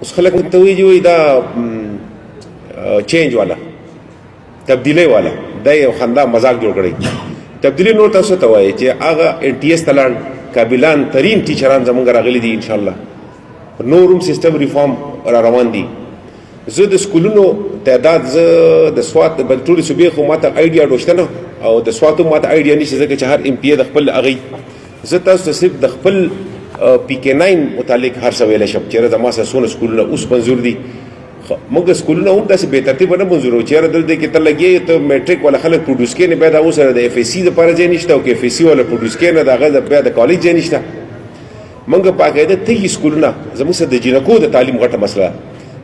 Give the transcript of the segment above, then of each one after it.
اوس خلک ته وایي دا چینج والا تبدیلی والا دا یو خندا مذاق جوړ کړی. تبدیلی نور تاسو ته وایي چې هغه NTS ته لاړ قابلان ترین ټیچران زمونږ راغلي دي انشاءالله. نورم سیستم ریفارم را روان دي. زه د سکولونو تعداد زه د سوات ټولې صوبې خو ماته آیډیا ډوشته نه او د سواتو ماته آیډیا نشته ځکه چې هر MPA د خپل هغې زه تاسو ته صرف د خپل PK9 متعلق هر څه ویلی شم چېرې زما سره څونه سکولونه اوس منظور دي. موږ سکولونه هم داسې بې ترتیبه نه منظورو چېرې دلته کې ته لګې ته میټرک والا خلک پروډوس کوي نه بیا د هغو سره د FSC دپاره ځای نشته او که FSC والا پروډوس کوي نه د هغه بیا د کالج ځای نشته. موږ باقاعده تږي سکولونه زموږ سره د جینکو د تعلیم غټه مسله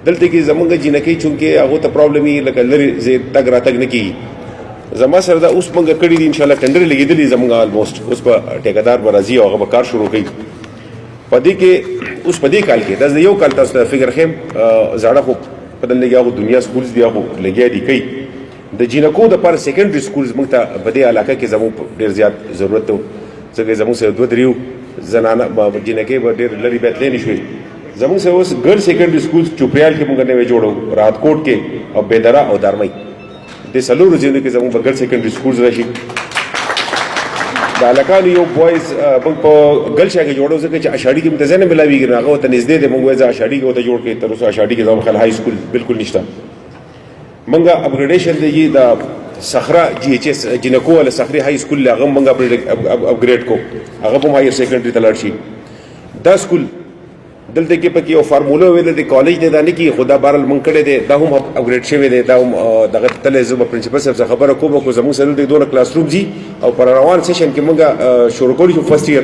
دلته کې زمونږ جینکۍ چونکې هغو ته پرابلم وي لکه لرې ځای تګ راتګ نه کېږي. زما سره دا اوس موږ کړي دي انشاءالله ټنډرې لګېدلي زمونږ آلموسټ اوس به ټیکهدار به راځي او هغه به کار شروع کوي. په دې کې اوس په دې کال کې دا یو کال تاسو ته فکر ښیم زاړه خو په دلته کې هغو دنیا سکولز دي هغو لګیا دي کوي. د جینکو دپاره سیکنډري سکولز موږ ته په دې علاقه کې زموږ ډېر زیات ضرورت و ځکه زموږ سره 2-3 زنانه جینکۍ به ډېر لرې بیا تللی نه شوې. زموږ سره اوس ګرل سیکنډري سکولز چوپریال کې موږ نوی جوړو راتکوټ کې او بیدره او دارمۍ دې څلورو ځایونو کې زموږ به ګرل سیکنډري سکولز راشي. د هلکانو یو بوایز موږ په ګل شا کې جوړو ځکه چې اشاړي کې مته ځای نه میلاویږي نو هغه ورته نږدې دی. موږ وایي زه اشاړي کې ورته جوړ کړئ. تر اوسه اشاړي کې زموږ خیال های سکول بلکل نشته. موږ اپګریډیشن دی د صخره GHS جینکو والا صخري های سکول هغه موږ اپګریډ کو هغه هم هایر سیکنډري ته لاړ شي. دا سکول دلته کې پکې یو فارموله ویل د کالج نه دا نه کېږي خو دا بهرحال موږ کړی دی دا هم اپګریډ شوی دی. دا هم دغه تللی زه به پرنسپل صاحب څخه خبره کوم خو زموږ سره دلته دونه کلاس روم ځي او پر روان سیشن کې موږ شروع کولی شو فرست ایئر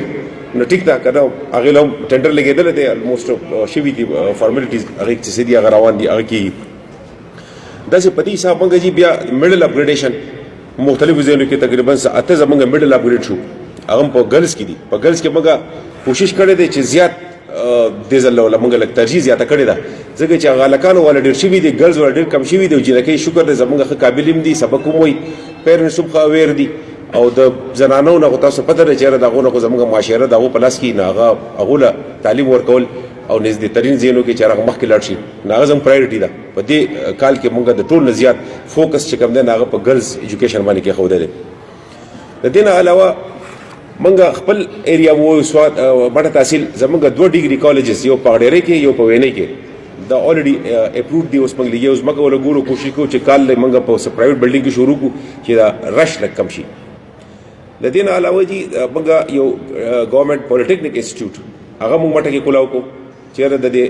نو ټیک ده که نه هغې له هم ټنډر لګېدلی دی الموسټ شوي دي فارملیټیز هغې چې څه دي هغه روان دي هغه کېږي. داسې په دې حساب موږ ځي بیا میډل اپګریډیشن مختلفو ځایونو کې تقریبا 8 زموږ میډل اپګریډ شو هغه هم په ګرلز کې دي. په ګرلز کې موږ کوشش کړی دی چې زیات دې ځل له موږ لږ ترجیح زیاته کړې ده ځکه چې هغه هلکانو والا ډېر شوي دي ګرلز والا ډېر کم شوي دي او جینکۍ شکر دی زموږ ښه قابل هم دي سبق هم وایي پیرنټس هم ښه اویر دي او د زنانو نه خو تاسو پته ده چېرې د هغو نه خو زموږ معاشره د هغو په لاس کې نه هغو له تعلیم ورکول او نږدې ترین ځایونو کې چې هغه مخکې لاړ شي نو هغه زموږ پرایورټي ده. په دې کال کې موږ د ټول نه زیات فوکس چې کوم دی هغه په ګرلز ایجوکیشن باندې کېښودی دی. د دې نه علاوه موږ خپل ایریا وو سوات بټه تحصیل زموږ 2 ډیګري کالجز یو په غډېرۍ کې یو په وینۍ کې دا الریډي اپروډ دی. اوس موږ لګیا اوس موږ ولا ګورو کوشش کوو چې کال موږ په پرایویټ بلډینګ کې شروع کړو چې دا رش لږ کم شي. د دې نه علاوه جي موږ یو ګورنمنټ پولیټیکنیک انسټیټیوټ هغه موږ مټه کې کولاو کو چېرې د دې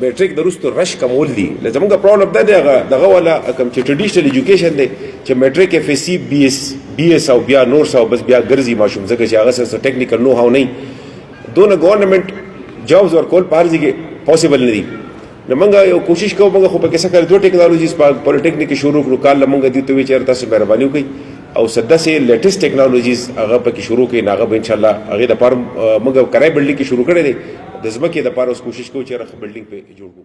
میټرک د وروسته رش کمول دي. زموږ پرابلم دا دی دغه والا کوم چې ټریډیشنل ایجوکیشن دی چې میټرک FSC BS او بیا نور سو بس بیا ګرځي ماشوم ځکه چې هغه سره ټیکنیکل نو هاو نه دونه ګورنمنټ جابز ورکول په هر ځای کې پاسبل نه دي. نو موږ یو کوشش کوو موږ خو پکې څه کړو 2 ټیکنالوژیز په پولیټیکنیک کې شروع کړو کال موږ دې ته وی چېرې تاسو مهرباني وکړئ او سداسې لیټیسټ ټیکنالوژیز هغه پکې شروع کړي هغه به انشاءالله هغې دپاره موږ کرای بلډینګ کې شروع کړی دی د ځمکې دپاره اوس کوشش کوو چې هغه بلډینګ پې جوړ کړو.